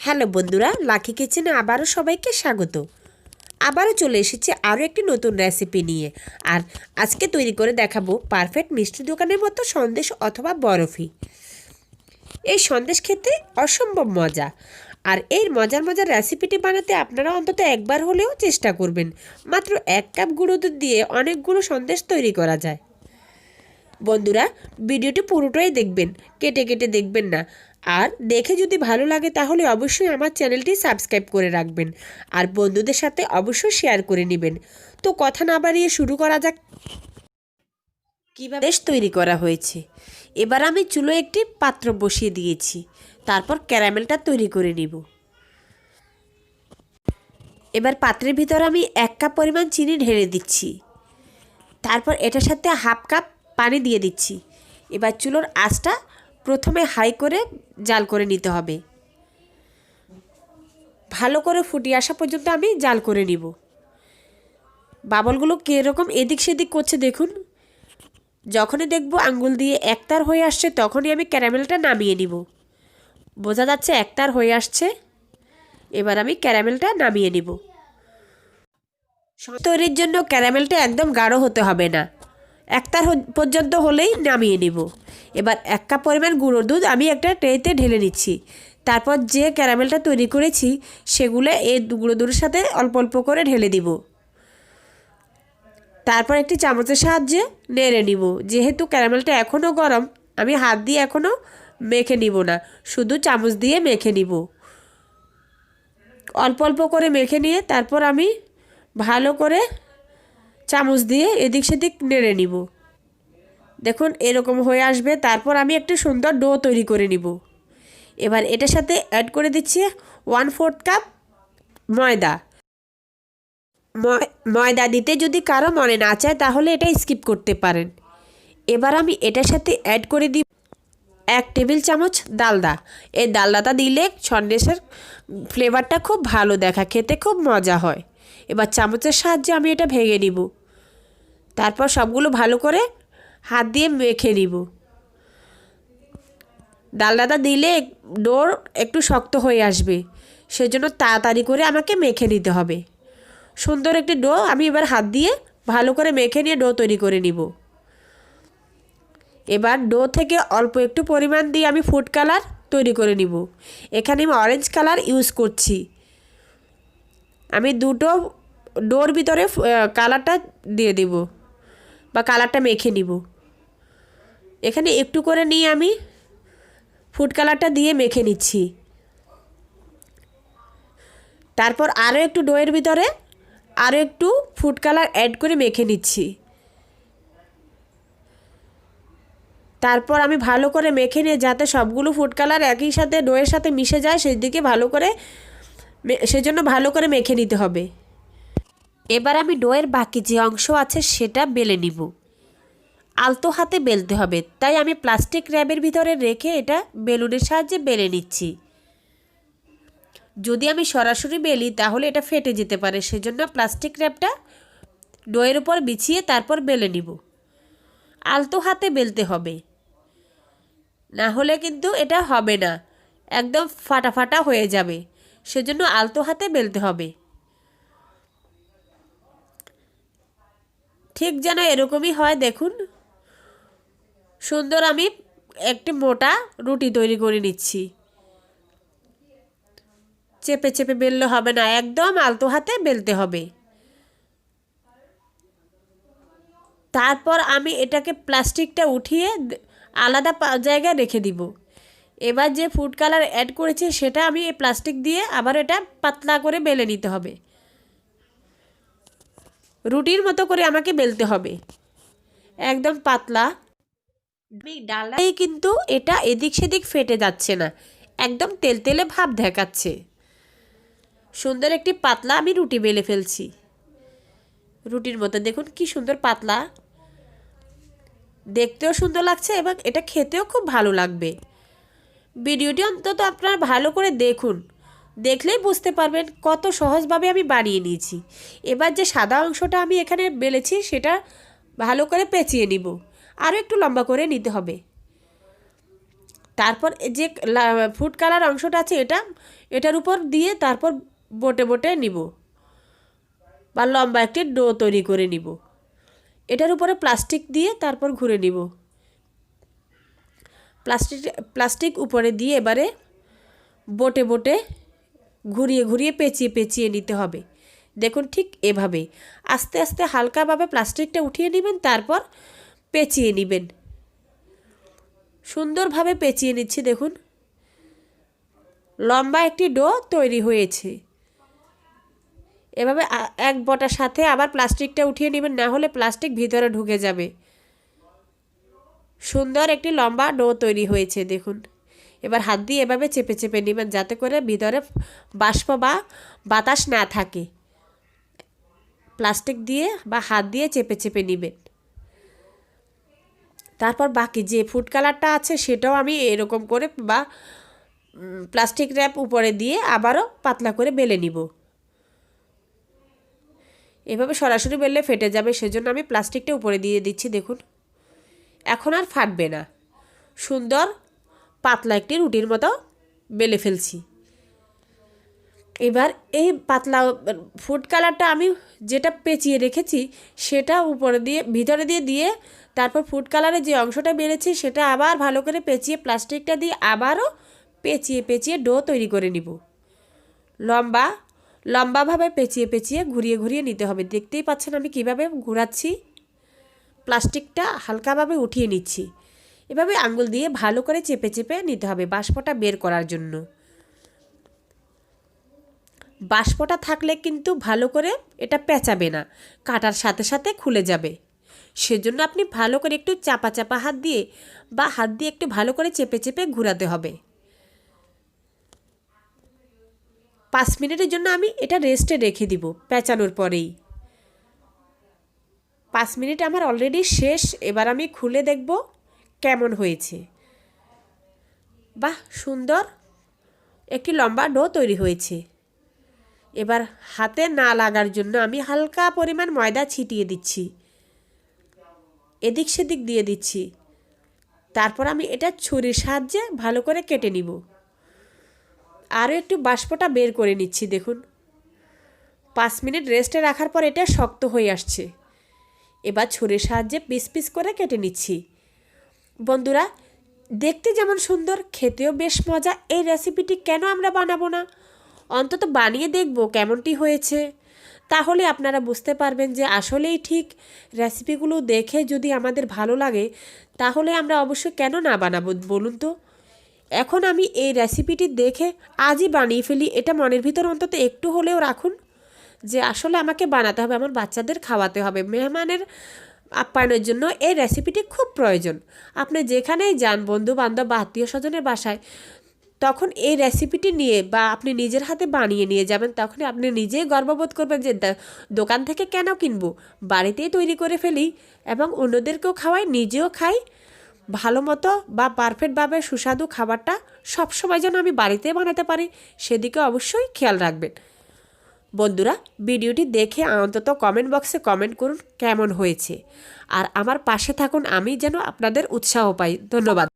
Hello বন্ধুরা, lucky কিচেনে আবারও সবাইকে স্বাগত। আবারও চলে এসেছি আরও একটি নতুন রেসিপি নিয়ে। আর আজকে তৈরি করে দেখাবো পারফেক্ট মিষ্টি দোকানের মতো সন্দেশ অথবা বরফি। এই সন্দেশ খেতে অসম্ভব মজা। আর এই মজার মজার রেসিপিটি বানাতে আপনারা অন্তত একবার হলেও চেষ্টা করবেন। মাত্র 1 কাপ গুঁড়ো দুধ দিয়ে অনেকগুলো সন্দেশ তৈরি করা যায়। বন্ধুরা, ভিডিওটি পুরোটাই দেখবেন, কেটে কেটে দেখবেন না। আর দেখে যদি ভালো লাগে তাহলে অবশ্যই আমার চ্যানেলটি সাবস্ক্রাইব করে রাখবেন আর বন্ধুদের সাথে অবশ্যই শেয়ার করে নেবেন। তো কথা না বাড়িয়ে শুরু করা যাক। কীভাবে তৈরি করা হয়েছে। এবার আমি চুলোয় একটি পাত্র বসিয়ে দিয়েছি, তারপর ক্যারামেলটা তৈরি করে নিব। এবার পাত্রের ভিতর আমি 1 কাপ পরিমাণ চিনি ঢেলে দিচ্ছি, তারপর এটার সাথে হাফ কাপ পানি দিয়ে দিচ্ছি। এবার চুলোর আঁচটা প্রথমে হাই করে জাল করে নিতে হবে। ভালো করে ফুটিয়ে আসা পর্যন্ত আমি জাল করে নিব। বাবলগুলো কীরকম এদিক সেদিক করছে দেখুন। যখনই দেখব আঙ্গুল দিয়ে একতার হয়ে আসছে তখনই আমি ক্যারামেলটা নামিয়ে নিব। বোঝা যাচ্ছে একতার হয়ে আসছে। এবার আমি ক্যারামেলটা নামিয়ে নিব। তৈরির জন্য ক্যারামেলটা একদম গাঢ় হতে হবে না, একতার পর্যন্ত হলেই নামিয়ে নিব। এবার 1 কাপ পরিমাণ গুঁড়ো দুধ আমি একটা ট্রেতে ঢেলে নিচ্ছি। তারপর যে ক্যারামেলটা তৈরি করেছি সেগুলো এই গুঁড়ো দুধের সাথে অল্প অল্প করে ঢেলে দিব। তারপর একটি চামচের সাহায্যে নেড়ে নিব। যেহেতু ক্যারামেলটা এখনও গরম, আমি হাত দিয়ে এখনও মেখে নিব না, শুধু চামচ দিয়ে মেখে নিব। অল্প অল্প করে মেখে নিয়ে তারপর আমি ভালো করে চামচ দিয়ে এদিক সেদিক নেড়ে নিব। দেখুন এরকম হয়ে আসবে। তারপর আমি একটি সুন্দর ডো তৈরি করে নিব। এবার এটার সাথে অ্যাড করে দিচ্ছি 1/4 কাপ ময়দা। ময়দা দিতে যদি কারো মনে না চায় তাহলে এটা স্কিপ করতে পারেন। এবার আমি এটার সাথে অ্যাড করে দিব 1 টেবিল চামচ ডালডা। এই ডালডাটা দিলে সন্দেশের ফ্লেভারটা খুব ভালো দেখা, খেতে খুব মজা হয়। এবার চামচের সাহায্যে আমি এটা ভেঙে নিব। তারপর সবগুলো ভালো করে হাত দিয়ে মেখে নিব। ডালডাটা দিলে ডো একটু শক্ত হয়ে আসবে, সেজন্য তাড়াতাড়ি করে আমাকে মেখে নিতে হবে। সুন্দর একটি ডো আমি এবার হাত দিয়ে ভালো করে মেখে নিয়ে ডো তৈরি করে নিব। এবার ডো থেকে অল্প একটু পরিমাণ দিয়ে আমি ফুড কালার তৈরি করে নিব। এখানে আমি অরেঞ্জ কালার ইউজ করছি। আমি দুটো ডোর ভিতরে কালারটা দিয়ে দিব বা কালারটা মেখে নিব। এখানে একটু করে নিয়ে আমি ফুড কালারটা দিয়ে মেখে নিচ্ছি। তারপর আরও একটু ডোয়ের ভিতরে আরও একটু ফুড কালার অ্যাড করে মেখে নিচ্ছি। তারপর আমি ভালো করে মেখে নিয়ে যাতে সবগুলো ফুড কালার একই সাথে ডোয়ের সাথে মিশে যায় সেদিকে সেজন্য ভালো করে মেখে নিতে হবে। এবার আমি ডোয়ের বাকি যে অংশ আছে সেটা বেলে নিব। আলতো হাতে বেলতে হবে, তাই আমি প্লাস্টিক র্যাপের ভিতরে রেখে এটা বেলুনের সাহায্যে বেলে নিচ্ছি। যদি আমি সরাসরি বেলি তাহলে এটা ফেটে যেতে পারে, সেজন্য প্লাস্টিক র্যাপটা ডোয়ের উপর বিছিয়ে তারপর বেলে নিব। আলতো হাতে বেলতে হবে, না হলে কিন্তু এটা হবে না, একদম ফাটা ফাটা হয়ে যাবে। সেজন্য আলতো হাতে বেলতে হবে। ঠিক যেন এরকমই হয়। দেখুন সুন্দর আমি একটি মোটা রুটি তৈরি করে নিচ্ছি। চেপে চেপে বেললে হবে না, একদম আলতো হাতে বেলতে হবে। তারপর আমি এটাকে প্লাস্টিকটা উঠিয়ে আলাদা জায়গায় রেখে দিব। এবার যে ফুড কালার অ্যাড করেছি সেটা আমি এই প্লাস্টিক দিয়ে আবার এটা পাতলা করে বেলে নিতে হবে। রুটির মতো করে আমাকে বেলতে হবে, একদম পাতলা। ডালাই কিন্তু এটা এদিক সেদিক ফেটে যাচ্ছে না, একদম তেলতেলে ভাব দেখাচ্ছে। সুন্দর একটি পাতলা আমি রুটি বেলে ফেলছি। রুটির মতো দেখুন কি সুন্দর পাতলা, দেখতেও সুন্দর লাগছে এবং এটা খেতেও খুব ভালো লাগবে। ভিডিওটি অন্তত আপনারা ভালো করে দেখুন, দেখলেই বুঝতে পারবেন কত সহজভাবে আমি বানিয়ে নিয়েছি। এবার যে সাদা অংশটা আমি এখানে বেলেছি সেটা ভালো করে পেঁচিয়ে নিব, আরও একটু লম্বা করে নিতে হবে। তারপর যে ফুড কালার অংশটা আছে এটার উপর দিয়ে তারপর বটে বটে নিব বা লম্বা একটি ডো তৈরি করে নিব। এটার উপরে প্লাস্টিক দিয়ে তারপর ঘুরে নিব। প্লাস্টিক উপরে দিয়ে এবারে বটে বটে ঘুরিয়ে ঘুরিয়ে পেঁচিয়ে পেঁচিয়ে নিতে হবে। দেখুন ঠিক এভাবে আস্তে আস্তে হালকাভাবে প্লাস্টিকটা উঠিয়ে নেবেন, তারপর পেঁচিয়ে নেবেন। সুন্দরভাবে পেঁচিয়ে নিচ্ছি। দেখুন লম্বা একটি ডো তৈরি হয়েছে। এভাবে এক বটার সাথে আবার প্লাস্টিকটা উঠিয়ে নেবেন, না হলে প্লাস্টিক ভিতরে ঢুকে যাবে। সুন্দর একটি লম্বা ডো তৈরি হয়েছে। দেখুন এবার হাত দিয়ে এভাবে চেপে চেপে নেবেন, যাতে করে ভিতরে বাষ্প বা বাতাস না থাকে। প্লাস্টিক দিয়ে বা হাত দিয়ে চেপে চেপে নেবেন। তারপর বাকি যে ফুড কালারটা আছে সেটাও আমি এরকম করে বা প্লাস্টিক র্যাপ উপরে দিয়ে আবারও পাতলা করে বেলে নিব। এভাবে সরাসরি বেললে ফেটে যাবে, সেজন্য আমি প্লাস্টিকটা উপরে দিয়ে দিচ্ছি। দেখুন এখন আর ফাটবে না। সুন্দর পাতলা একটি রুটির মতো বেলে ফেলছি। এবার এই পাতলা ফুড কালারটা আমি যেটা পেঁচিয়ে রেখেছি সেটা উপরে দিয়ে ভিতরে দিয়ে তারপর ফুড কালারের যে অংশটা বেড়েছি সেটা আবার ভালো করে পেঁচিয়ে প্লাস্টিকটা দিয়ে আবারও পেঁচিয়ে পেঁচিয়ে ডো তৈরি করে নিব। লম্বাভাবে পেঁচিয়ে পেঁচিয়ে ঘুরিয়ে ঘুরিয়ে নিতে হবে। দেখতেই পাচ্ছেন আমি কিভাবে ঘোরাচ্ছি। প্লাস্টিকটা হালকাভাবে উঠিয়ে নিচ্ছি। এভাবে আঙ্গুল দিয়ে ভালো করে চেপে চেপে নিতে হবে বাষ্পটা বের করার জন্য। বাষ্পটা থাকলে কিন্তু ভালো করে এটা পেঁচাবে না, কাটার সাথে সাথে খুলে যাবে। সেজন্য আপনি ভালো করে একটু চাপা চাপা হাত দিয়ে বা হাত দিয়ে একটু ভালো করে চেপে চেপে ঘোরাতে হবে। 5 মিনিটের জন্য আমি এটা রেস্টে রেখে দিব পেঁচানোর পরেই। 5 মিনিট আমার অলরেডি শেষ। এবার আমি খুলে দেখব কেমন হয়েছে। বাহ, সুন্দর একটি লম্বা ডো তৈরি হয়েছে। এবার হাতে না লাগার জন্য আমি হালকা পরিমাণ ময়দা ছিটিয়ে দিচ্ছি, এদিক সেদিক দিয়ে দিচ্ছি। তারপর আমি এটা ছুরির সাহায্যে ভালো করে কেটে নিব। আরও একটু বাষ্পটা বের করে নিচ্ছি। দেখুন 5 মিনিট রেস্টে রাখার পর এটা শক্ত হয়ে আসছে। এবার ছুরির সাহায্যে পিস পিস করে কেটে নিচ্ছি। বন্ধুরা, দেখতে যেমন সুন্দর, খেতেও বেশ মজা। এই রেসিপিটি কেন আমরা বানাবো না? অন্তত বানিয়ে দেখব কেমনটি হয়েছে। তাহলে আপনারা বুঝতে পারবেন যে আসলেই ঠিক রেসিপিগুলো দেখে যদি আমাদের ভালো লাগে তাহলে আমরা অবশ্যই কেন না বানাবো বলুন তো। এখন আমি এই রেসিপিটি দেখে আজই বানিয়ে ফেলি, এটা মনের ভিতর অন্তত একটু হলেও রাখুন যে আসলে আমাকে বানাতে হবে, আমার বাচ্চাদের খাওয়াতে হবে। মেহমানের আপ্যায়নের জন্য এই রেসিপিটি খুব প্রয়োজন। আপনি যেখানেই যান, বন্ধু বান্ধব বা আত্মীয় স্বজনের বাসায়, তখন এই রেসিপিটি নিয়ে বা আপনি নিজের হাতে বানিয়ে নিয়ে যাবেন, তখন আপনি নিজেই গর্ববোধ করবেন যে দোকান থেকে কেন কিনবো, বাড়িতেই তৈরি করে ফেলি এবং অন্যদেরকেও খাওয়াই, নিজেও খাই। ভালো মতো বা পারফেক্টভাবে সুস্বাদু খাবারটা সবসময় যেন আমি বাড়িতে বানাতে পারি, সেদিকে অবশ্যই খেয়াল রাখবেন। বন্ধুরা, ভিডিওটি দেখে অন্তত কমেন্ট বক্সে কমেন্ট করুন কেমন হয়েছে, আর আমার পাশে থাকুন, আমি যেন আপনাদের উৎসাহ পাই। ধন্যবাদ।